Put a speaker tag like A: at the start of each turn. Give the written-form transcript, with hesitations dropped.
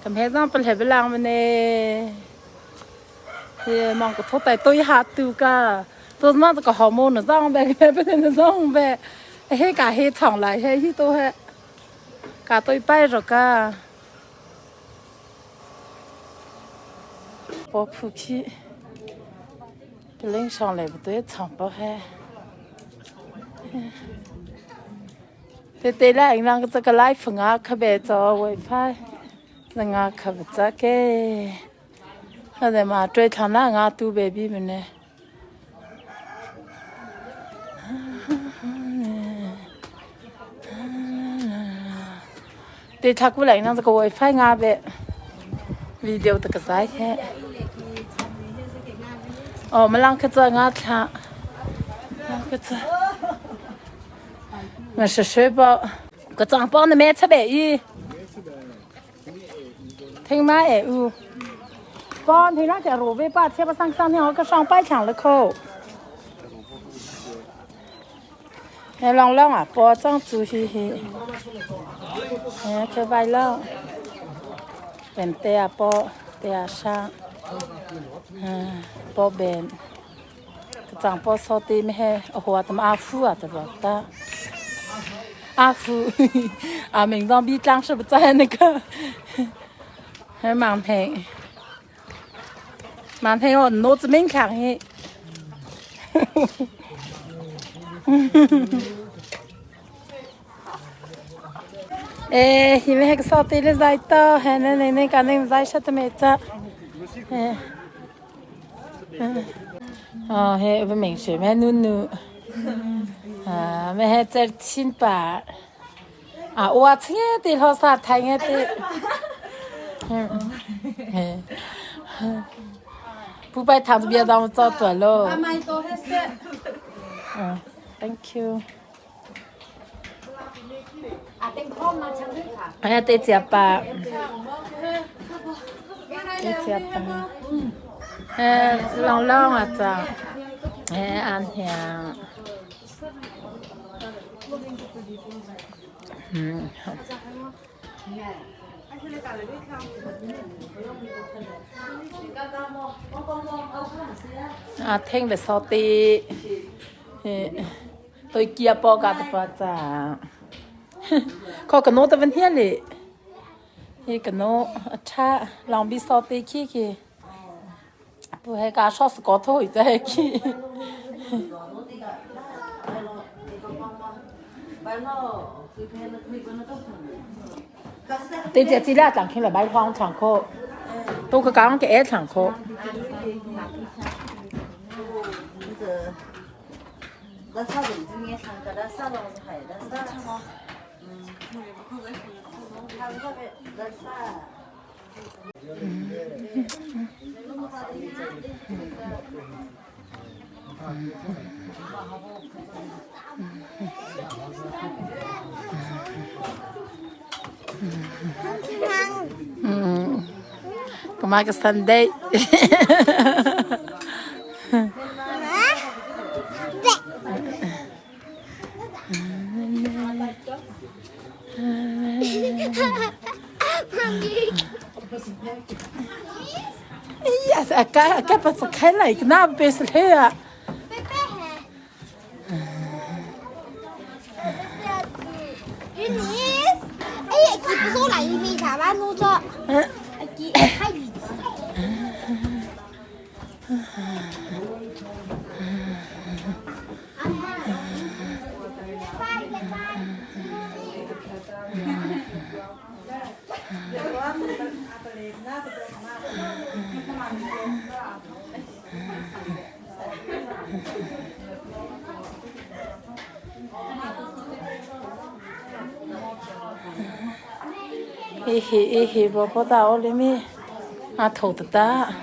A: Cầm hết răng phần hệ với làng bên này thì mong có thuốc tay tôi hạt từ cả tôi nói có hormone nó răng về cái bên nó răng về hết cả hết thòng lại hết hết tôi hết cả tôi bay rồi cả bỏ phụ khí cái lên xong lại tôi thòng bao hết thế là anh đang cái live phương á khắp bây giờ wifi là ngã khắp giờ cái hay mà chơi thằng nào ngã tu baby mình nè thì thắc mắc lại năng cái wifi ngã về video tất cả sai hết mà lang cái giờ ngã thà cái giờ mà sẽ bảo cái trang bao nó mẹ chấp bể听嘛哎呜，帮听那家路尾巴，贴不上上天，个上百强了口。哎，浪浪啊，包装做嘿嘿，哎，可白浪，本地啊包，地啊上，包本，个张包烧的没嘿，我他妈阿夫啊，对吧？的。阿夫，啊，明当比张是不在那个。还蛮平，蛮平我脑子没看嘿，因为那个扫地的在到，还那个那在啥都没做，嘿，不明显没努，没还在清白，我亲的好啥太爱的。不摆摊子别让我找错了。Thank you。哎呀，得吃吧。得吃吧。浪浪啊，咋？安香。好。听了扫地，对鸡包干的包子，เขากระโนดตะวันเที่ยเลยกระโนดชาลองบิ扫地ขี้不ให้การชอบสกอตโถยใจขี้对这资料讲起来买荒场课，都个讲给二场课。那啥子今年上个那啥了还那啥吗？他那个那啥。Kemarin ke Sunday. Iya, agak pas sekali kenapa besar ya? Bapak tahu limi, thầu ta.